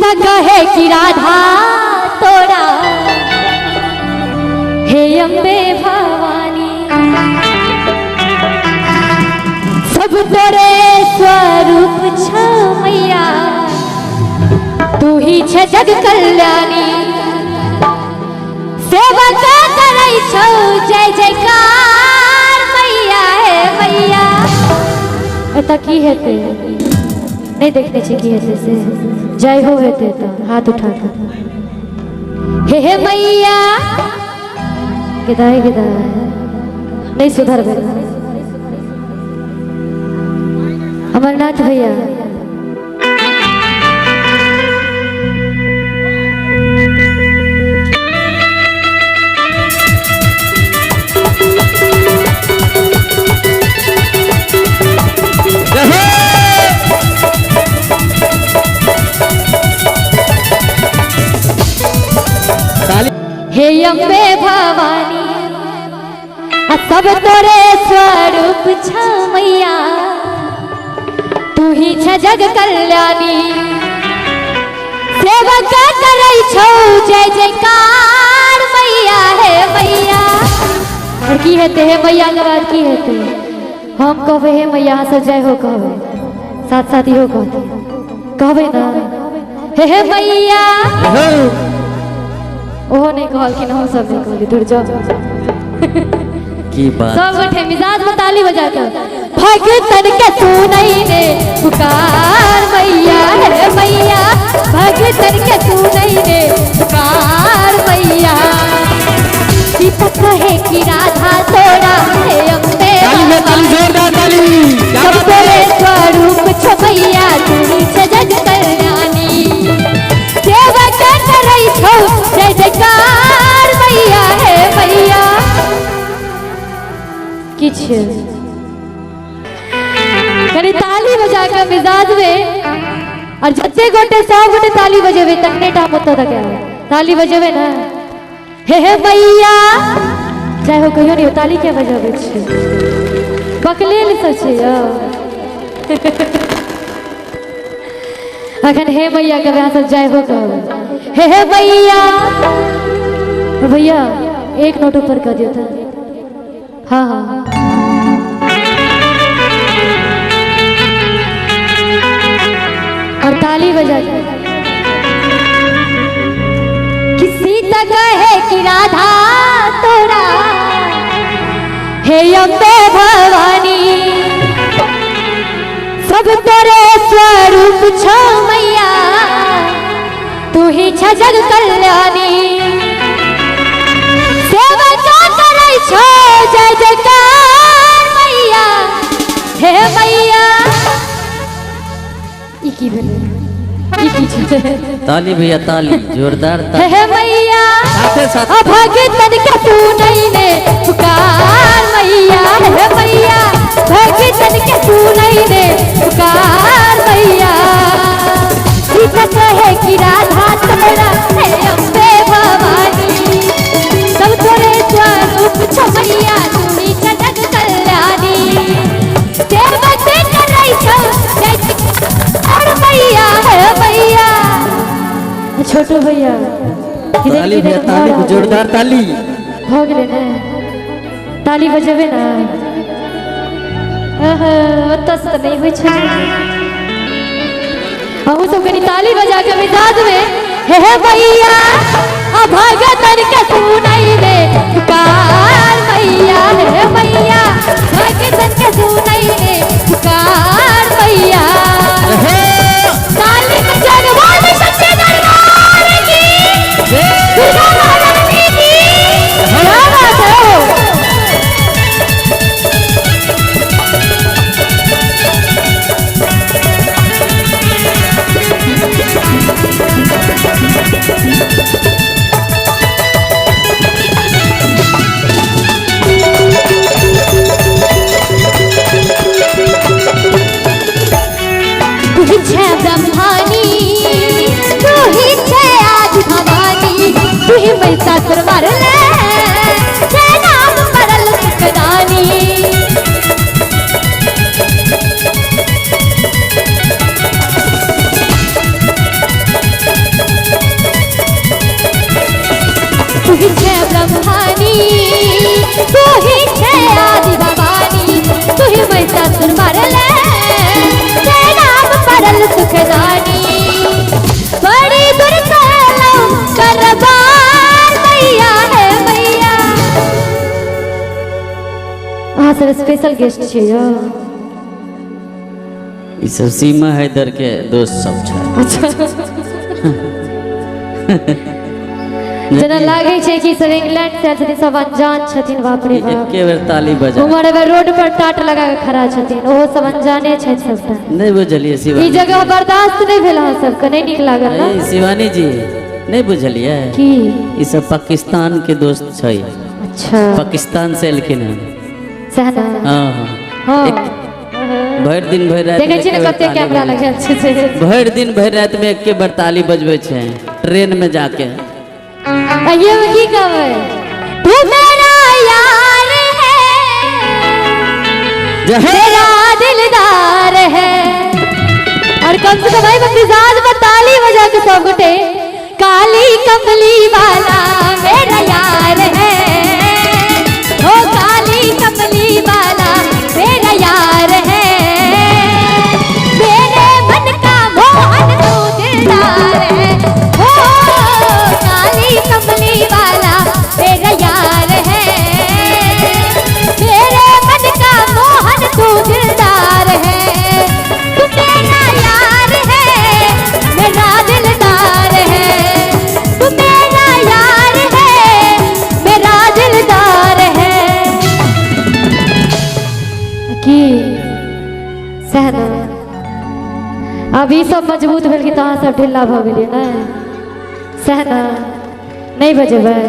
सीता कहे कि राधा तोरा हे अम्बे भवानी सब तोरे स्वरूप छ मैया तू ही छ जग कल्याणी सेवा करै छौ जय जयकार मैया हे मैया एता की हेते नहीं देखते छे की हेते से जय हो हेते तो हाथ उठा हे मैया किदाई नहीं सुधर बे अमरनाथ भैया हे अम्बे भवानी सब तोरे स्वरूप छ मैया तू ही छ जग कल्याणी सेवक करै छौ जय जयकार मैया हे मैया और की हेते हे मैया के बाद की हेते हम कहबे हे मैया सब जय हो कहबे साथ साथ हो कहबे ना हे मैया ओहो नहीं कहल कि हम सब नहीं कहली दूर जाओ की बात सब बैठे मिजाज में ताली बजा कर भगतन के सुनई ने पुकार मैया हे मैया भगतन के सुनई ने पुकार मैया सीता कहे कि राधा तोरा हे अम्बे सब तोरे स्वरूप छ मैया तू ही छ जग कल्याणी सेवा करै छौ जय जयकार मैया हे मैया किछ कनी ताली बजा के मिजाज में और जत्ते गोटे 100 गोटे ताली बजेबे तन्ने टाइम होता था क्या ताली बजेबे ना हे मैया जय हो कहियो नहीं ताली क्या बजाबे छी बकलेल सचे अखन हे मैया के ब्याह सब जय हो कहो हे मैया भैया एक नोट ऊपर कर दिया था हाँ हाँ और ताली बजा कि सीता कहे कि राधा तोरा हे अम्बे भवानी सब तोरे स्वरूप छ मैया तू ही छ जग कल्याणी सेवा करै छौ जय जयकार मैया हे मैया ई की भेलै ई की छै ताली भैया ताली जोरदार ताली हे मैया साथे साथ भगतन के सुनई ने पुकार मैया हे मैया भगतन के सुनई ने पुकार मैया सीता कहे कि राधा तोरा हे अम्बे भवानी सब तोरे स्वरूप छ मैया तू ही छ जग कल्याणी सेवा करै छौ जय जयकार मैया हे मैया छोटू भैया ताली भैया ताली जोरदार ताली हो गेले ना ताली बजेबे ना ओतऽ से तऽ नहीं होइ छै हमहूँ सब कनी ताली बजा के मिजाज में हे मैया भगतन के सुनई ने पुकार मैया हे मैया भगतन के सुनई ने पुकार मैया ताली बजाने वाले सच्चे दरबार की दुर्गा महारानी की क्या बात है सब स्पेशल गेस्ट छे यो। ई सब सीमा हैदर के दोस्त सब छै। अच्छा जना लागे छे कि सब इंग्लैंड से छथिन, सब अनजान छथिन। बाप रे बाप, एके बेर ताली बजा। उमर एबे रोड पर टाट लगा के खड़ा छथिन, ओहो सब अनजाने छै सबटा। नहीं बुझलिए ई शिवानी जगह बर्दाश्त नहीं भेल अहाँ सबके, नहीं नीक लागल ना? ए, शिवानी जी नहीं बुझलिए की ई सब पाकिस्तान के दोस्त छै। अच्छा पाकिस्तान से एलखिन हैं। सहना हाँ हाँ हाँ भरि दिन भरि रात देखे छी ना कते कैमरा लगल छै। भरि दिन भरि रात में एके बार ताली बजबै छै ट्रेन में जाके। ये की कहबै, तू मेरा यार है, मेरा दिलदार है। और कम से कम भाई मिजाज में ताली बजा के सब गोटे, काली कमली वाला मेरा यार है, ओ काली कमली वाला मेरा यार है, मेरे मन का मोहन तू दिलदार है, ओ काली कमली वाला मेरा यार है, मेरे मन का मोहन तू दिलदार है, तू मेरा यार है, मेरा दिलदार है, तू मेरा यार है, मेरा दिलदार है। की सहना अभी सब मजबूत भेल कि तहाँ सब ढिल्ला भऽ गेलियै ने? सहना नहीं बजेबै,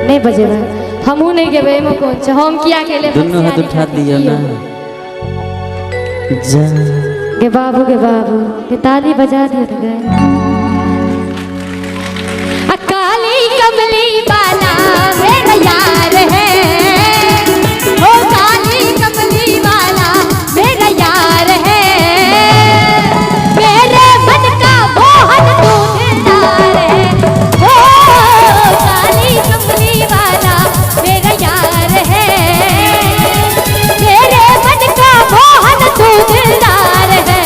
नहीं बजेबै, हमहूँ नहीं गेबै, एहिमे कोन छै? हम किया अकेले दोनों हाथ उठा दियो ना। जा गे बाबू गे ताली बजा दियो तो गए। काली कमली वाला मेरा यार है, ओ काली कमली वाला मेरा यार है, मेरे मन का मोहन तू दिलदार है, ओ काली कमली वाला मेरा यार है, मेरे मन का मोहन तू दिलदार है।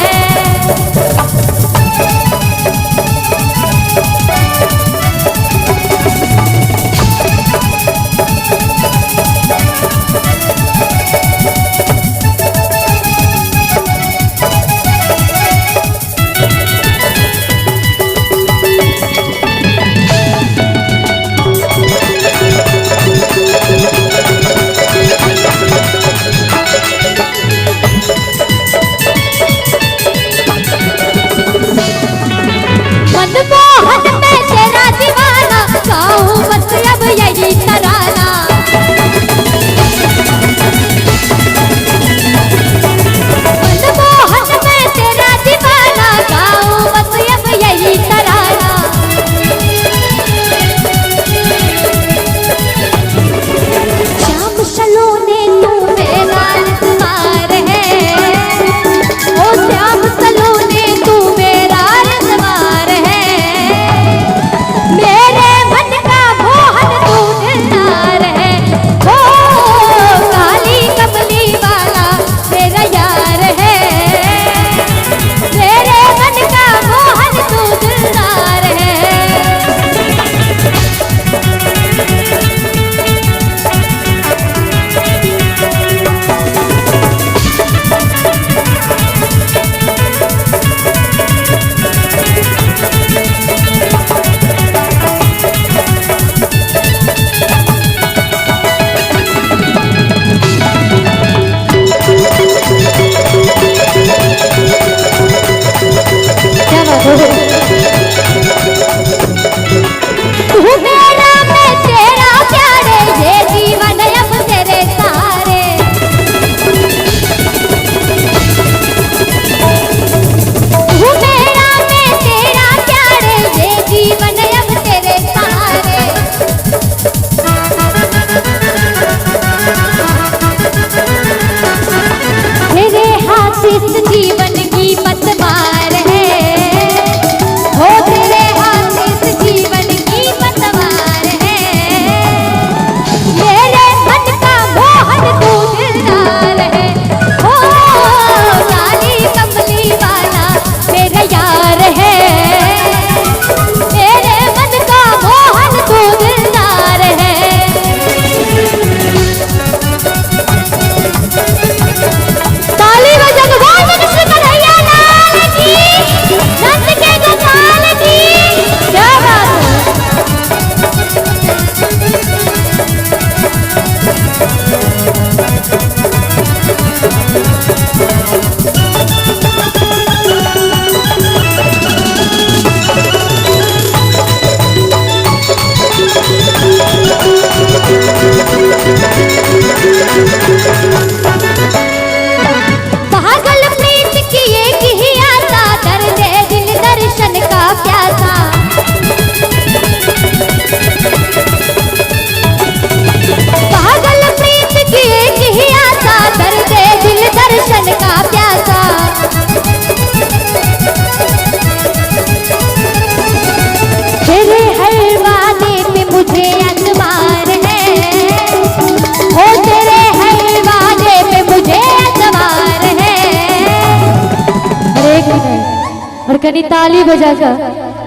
और कनी ताली बजाकर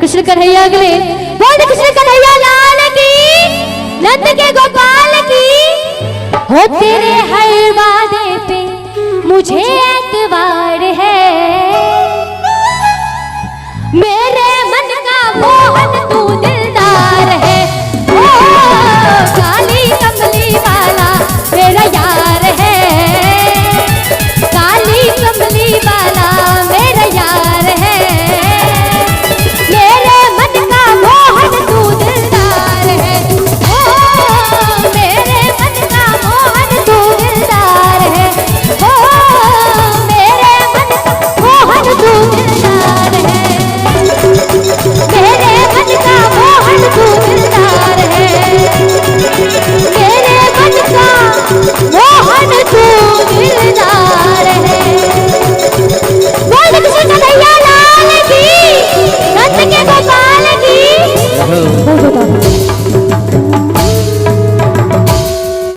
कृष्ण कन्हैया अगले बोल कृष्ण कन्हैया लाल की, नंद के गोपाल की। हो तेरे हर वादे पे मुझे एतबार है,